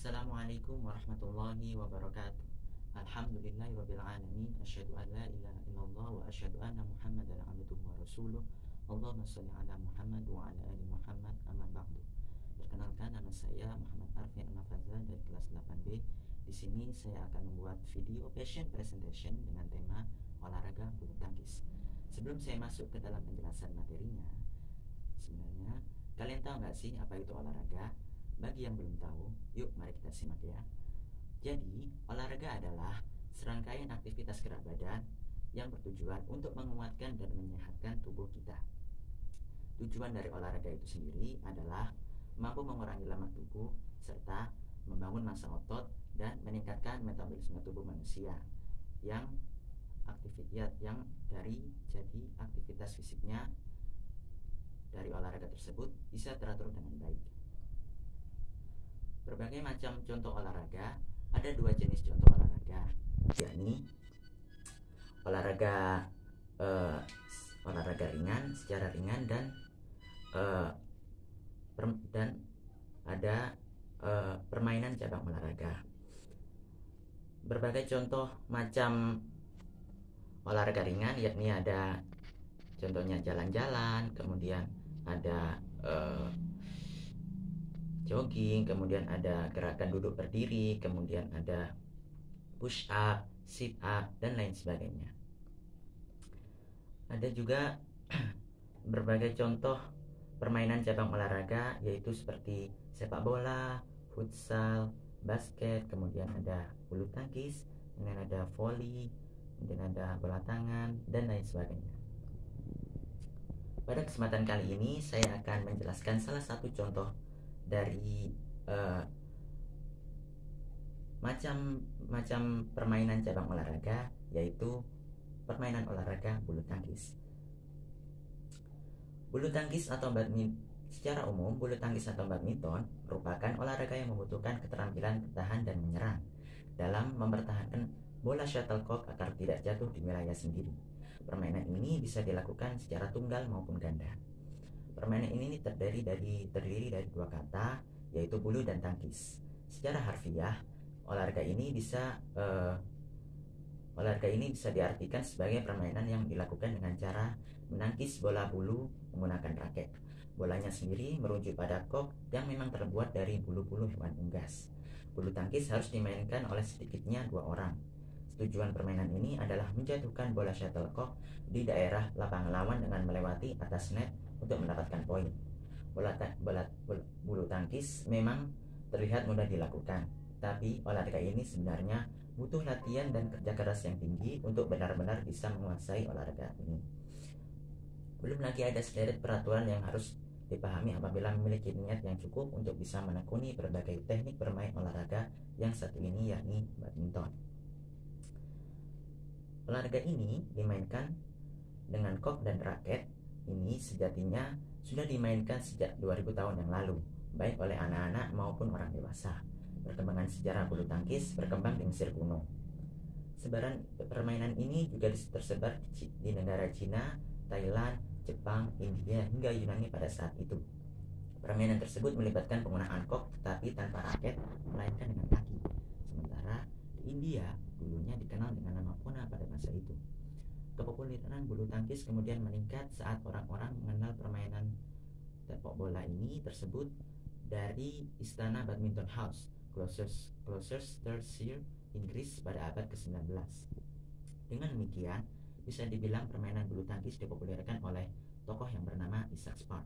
Assalamualaikum warahmatullahi wabarakatuh. Alhamdulillahirabbil alamin, asyhadu an la ilaha illallah wa asyhadu anna Muhammadan abduhu wa rasuluh. Allahumma shalli ala Muhammad wa ala ali Muhammad, amma ba'du. Perkenalkan, nama saya Muhammad Arfi Nafaza dari kelas 8B. Di sini saya akan membuat video passion presentation dengan tema olahraga bulu tangkis. Sebelum saya masuk ke dalam penjelasan materinya, sebenarnya kalian tahu nggak sih apa itu olahraga? Bagi yang belum tahu, yuk mari kita simak ya. Jadi, olahraga adalah serangkaian aktivitas gerak badan yang bertujuan untuk menguatkan dan menyehatkan tubuh kita. Tujuan dari olahraga itu sendiri adalah mampu mengurangi lemak tubuh serta membangun massa otot dan meningkatkan metabolisme tubuh manusia yang jadi aktivitas fisiknya dari olahraga tersebut bisa teratur dengan baik. Berbagai macam contoh olahraga, ada dua jenis contoh olahraga, yakni olahraga ringan, secara ringan dan ada permainan cabang olahraga. Berbagai contoh macam olahraga ringan yakni ada contohnya jalan-jalan, kemudian ada jogging, kemudian ada gerakan duduk berdiri, kemudian ada push up, sit up, dan lain sebagainya. Ada juga berbagai contoh permainan cabang olahraga, yaitu seperti sepak bola, futsal, basket, kemudian ada bulu tangkis, kemudian ada volley, kemudian ada bola tangan, dan lain sebagainya. Pada kesempatan kali ini saya akan menjelaskan salah satu contoh dari macam permainan cabang olahraga, yaitu permainan olahraga bulu tangkis. Bulu tangkis atau badminton, secara umum bulu tangkis atau badminton merupakan olahraga yang membutuhkan keterampilan bertahan dan menyerang dalam mempertahankan bola shuttlecock agar tidak jatuh di wilayah sendiri. Permainan ini bisa dilakukan secara tunggal maupun ganda. Permainan ini terdiri dari dua kata, yaitu bulu dan tangkis. Secara harfiah, olahraga ini bisa diartikan sebagai permainan yang dilakukan dengan cara menangkis bola bulu menggunakan raket. Bolanya sendiri merujuk pada kok yang memang terbuat dari bulu-bulu hewan unggas. Bulu tangkis harus dimainkan oleh sedikitnya 2 orang. Tujuan permainan ini adalah menjatuhkan bola shuttlecock di daerah lapangan lawan dengan melewati atas net untuk mendapatkan poin. Bulu tangkis memang terlihat mudah dilakukan, tapi olahraga ini sebenarnya butuh latihan dan kerja keras yang tinggi untuk benar-benar bisa menguasai olahraga ini. Belum lagi ada sederet peraturan yang harus dipahami apabila memiliki niat yang cukup untuk bisa menekuni berbagai teknik bermain olahraga yang satu ini, yakni badminton. Olahraga ini dimainkan dengan kok dan raket. Ini sejatinya sudah dimainkan sejak 2000 tahun yang lalu, baik oleh anak-anak maupun orang dewasa. Perkembangan sejarah bulu tangkis berkembang di Mesir kuno. Sebaran permainan ini juga tersebar di negara Cina, Thailand, Jepang, India, hingga Yunani pada saat itu. Permainan tersebut melibatkan penggunaan kok tetapi tanpa raket, melainkan dengan kaki. Sementara di India, dulunya dikenal dengan nama pona pada masa itu. Kepopuleran bulu tangkis kemudian meningkat saat orang-orang mengenal permainan sepak bola ini tersebut dari istana Badminton House, Gloucestershire, Inggris pada abad ke-19. Dengan demikian, bisa dibilang permainan bulu tangkis dipopulerkan oleh tokoh yang bernama Isaac Spark.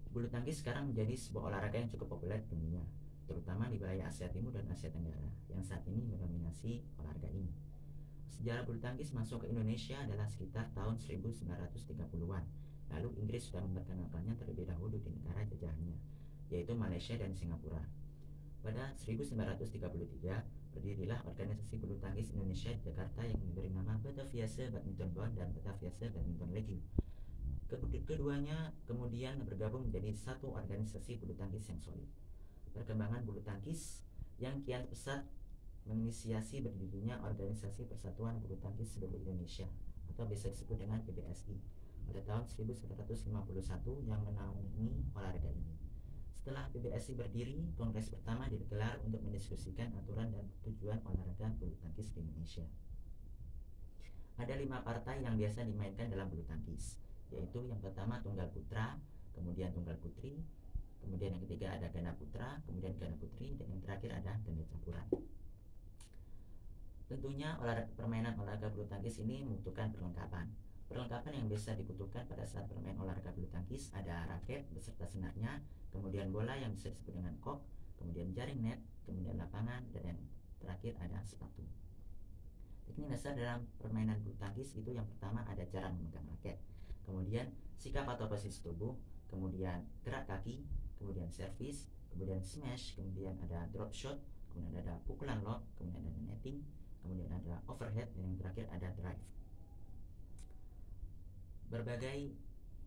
Bulu tangkis sekarang menjadi sebuah olahraga yang cukup populer di dunia, terutama di wilayah Asia Timur dan Asia Tenggara, yang saat ini mendominasi olahraga ini. Sejarah bulu tangkis masuk ke Indonesia adalah sekitar tahun 1930-an. Lalu Inggris sudah memperkenalkannya terlebih dahulu di negara jajahannya, yaitu Malaysia dan Singapura. Pada 1933, berdirilah organisasi bulu tangkis Indonesia di Jakarta yang diberi nama Bataviase Badminton Bond dan Bataviase Badminton League. Keduanya kemudian bergabung menjadi satu organisasi bulu tangkis yang solid. Perkembangan bulu tangkis yang kian pesat menginisiasi berdirinya Organisasi Persatuan Bulu Tangkis Seluruh Indonesia atau bisa disebut dengan PBSI pada tahun 1951 yang menaungi olahraga ini. Setelah PBSI berdiri, kongres pertama digelar untuk mendiskusikan aturan dan tujuan olahraga bulu tangkis di Indonesia. Ada 5 partai yang biasa dimainkan dalam bulu tangkis, yaitu yang pertama tunggal putra, kemudian tunggal putri, kemudian yang ketiga ada ganda putra, kemudian ganda putri, dan yang terakhir ada ganda campuran. Tentunya permainan olahraga bulu tangkis ini membutuhkan perlengkapan. Perlengkapan yang biasa dibutuhkan pada saat bermain olahraga bulu tangkis ada raket beserta senarnya, kemudian bola yang bisa disebut dengan kok, kemudian jaring net, kemudian lapangan, dan yang terakhir ada sepatu. Teknik dasar dalam permainan bulu tangkis itu yang pertama ada cara memegang raket, kemudian sikap atau posisi tubuh, kemudian gerak kaki, kemudian servis, kemudian smash, kemudian ada drop shot, kemudian ada pukulan lob, kemudian ada netting, kemudian ada overhead, dan yang terakhir ada drive. Berbagai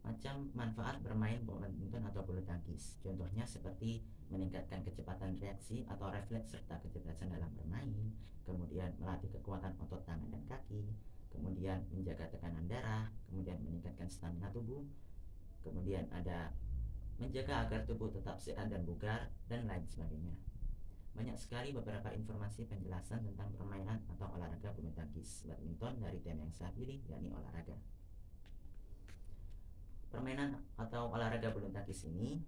macam manfaat bermain badminton atau bulu tangkis, contohnya seperti meningkatkan kecepatan reaksi atau refleks serta kecerdasan dalam bermain, kemudian melatih kekuatan otot tangan dan kaki, kemudian menjaga tekanan darah, kemudian meningkatkan stamina tubuh, kemudian ada menjaga agar tubuh tetap sehat dan bugar, dan lain sebagainya. Banyak sekali beberapa informasi penjelasan tentang permainan atau olahraga bulu tangkis badminton dari tema yang saya pilih, yakni olahraga. Permainan atau olahraga bulu tangkis ini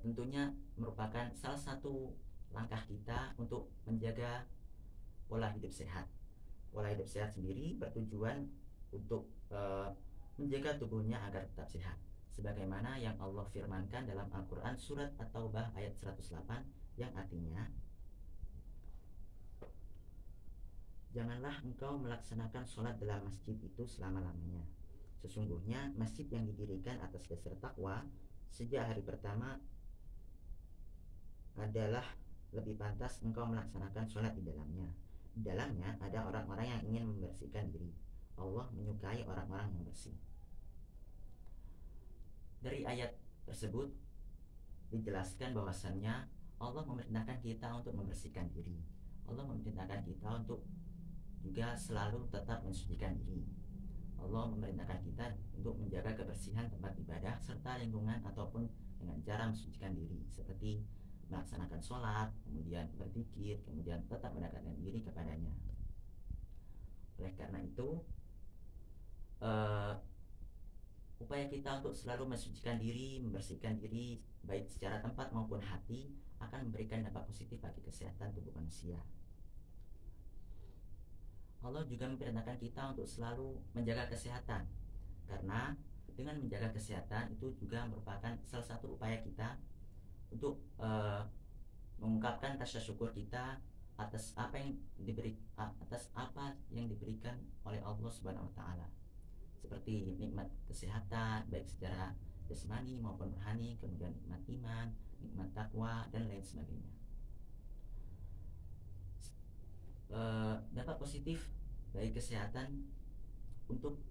tentunya merupakan salah satu langkah kita untuk menjaga pola hidup sehat. Pola hidup sehat sendiri bertujuan untuk menjaga tubuhnya agar tetap sehat, sebagaimana yang Allah firmankan dalam Al-Quran surat At-Taubah ayat 108 yang artinya, janganlah engkau melaksanakan sholat dalam masjid itu selama-lamanya. Sesungguhnya masjid yang didirikan atas dasar takwa sejak hari pertama adalah lebih pantas engkau melaksanakan sholat di dalamnya. Di dalamnya ada orang-orang yang ingin membersihkan diri. Allah menyukai orang-orang yang bersih. Dari ayat tersebut dijelaskan bahwasannya Allah memerintahkan kita untuk membersihkan diri. Allah memerintahkan kita untuk juga selalu tetap mensucikan diri. Allah memerintahkan kita untuk menjaga kebersihan tempat ibadah serta lingkungan ataupun dengan cara mensucikan diri, seperti melaksanakan sholat, kemudian berzikir, kemudian tetap mendekatkan diri kepadanya. Oleh karena itu, upaya kita untuk selalu mensucikan diri, membersihkan diri, baik secara tempat maupun hati, akan memberikan dampak positif bagi kesehatan tubuh manusia. Allah juga memerintahkan kita untuk selalu menjaga kesehatan, karena dengan menjaga kesehatan itu juga merupakan salah satu upaya kita untuk mengungkapkan rasa syukur kita atas apa yang diberikan oleh Allah Subhanahu wa taala, seperti nikmat kesehatan baik secara jasmani maupun rohani, kemudian nikmat iman, nikmat takwa, dan lain sebagainya. Dampak positif dari kesehatan untuk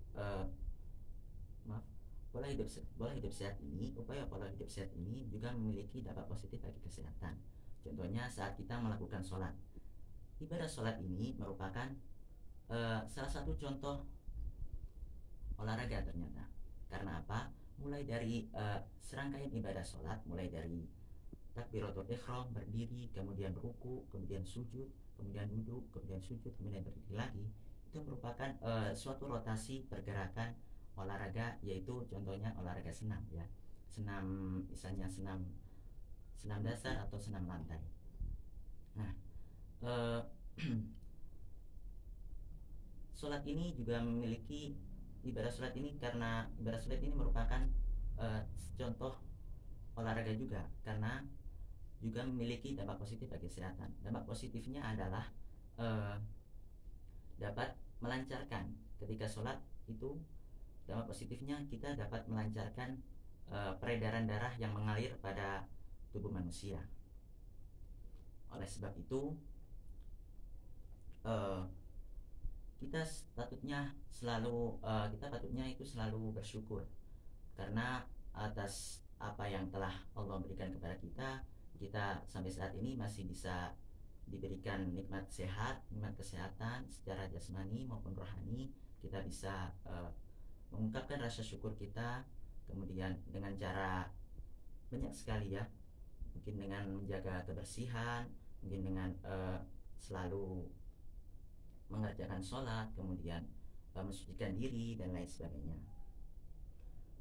pola hidup sehat ini, upaya pola hidup sehat ini juga memiliki dampak positif bagi kesehatan. Contohnya saat kita melakukan sholat, ibadah sholat ini merupakan salah satu contoh olahraga ternyata. Karena apa? Mulai dari serangkaian ibadah sholat, mulai dari takbiratul ihram, berdiri, kemudian ruku, kemudian sujud, kemudian duduk, kemudian sujud, kemudian berdiri lagi, itu merupakan suatu rotasi pergerakan olahraga, yaitu contohnya olahraga senam ya. Senam, misalnya senam dasar atau senam lantai. Nah, sholat ini juga memiliki ibadah sholat ini, karena ibadah sholat ini merupakan contoh olahraga juga, karena juga memiliki dampak positif bagi kesehatan. Dampak positifnya adalah dapat melancarkan ketika sholat itu, dampak positifnya kita dapat melancarkan peredaran darah yang mengalir pada tubuh manusia. Oleh sebab itu kita patutnya itu selalu bersyukur, karena atas apa yang telah Allah berikan kepada kita sampai saat ini masih bisa diberikan nikmat sehat, nikmat kesehatan secara jasmani maupun rohani. Kita bisa mengungkapkan rasa syukur kita, kemudian dengan cara banyak sekali ya, mungkin dengan menjaga kebersihan, mungkin dengan selalu mengerjakan sholat, kemudian mensucikan diri dan lain sebagainya.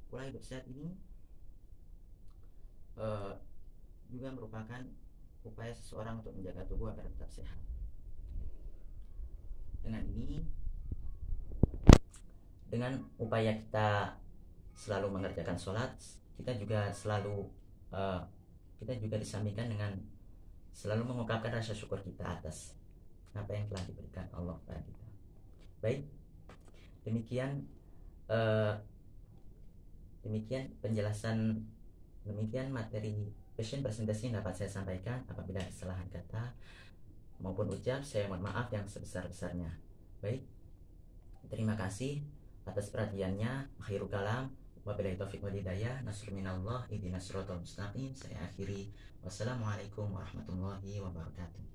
Pola hidup sehat ini juga merupakan upaya seseorang untuk menjaga tubuh agar tetap sehat. Dengan upaya kita selalu mengerjakan sholat, kita juga disampaikan dengan selalu mengungkapkan rasa syukur kita atas apa yang telah diberikan Allah kepada kita. Baik, demikian demikian materi passion presentasi yang dapat saya sampaikan. Apabila ada kesalahan kata maupun ucap, saya mohon maaf yang sebesar-besarnya. Baik, terima kasih atas perhatiannya. Akhirul kalam, wabillahi taufiq wal hidayah, nasrun minallah, ihdinas siratal mustaqim. Saya akhiri, wassalamualaikum warahmatullahi wabarakatuh.